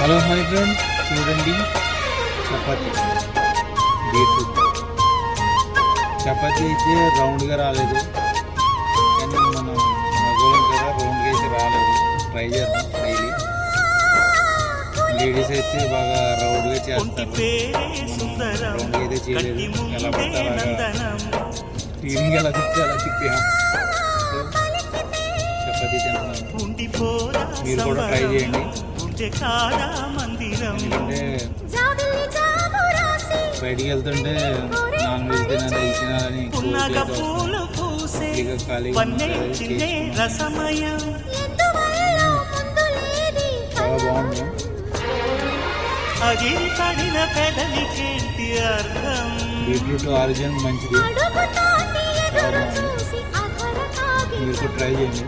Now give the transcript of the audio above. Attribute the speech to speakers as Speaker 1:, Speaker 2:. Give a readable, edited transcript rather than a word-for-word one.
Speaker 1: Hello my friend, చూడండి chapati beetroot chapati అయితే రౌండ్గా రాలేదు, కానీ మనం మగోళం కదా రౌండ్గా అయితే రాలేదు. ట్రై చేద్దాం డైలీ. లేడీస్ అయితే బాగా రౌండ్గా చేస్తారు, రౌండ్గా అయితే చేయలేదు. ఎలా పడితే అలాగా టీనింగ్ ఎలా తిప్పి అలా తిప్పాం. సో చపాతీ తింటున్నాను, మీరు కూడా ట్రై చేయండి. ఎందుకంటే బయటికి వెళ్తుంటే నాన్ వెజ్ తినాలి ఇది తినాలని ఖాళీగా చాలా బాగుంది. బీట్రూట్ ఆరిజిన్ మంచిది, చాలా బాగుంది. మీరు కూడా ట్రై చేయండి.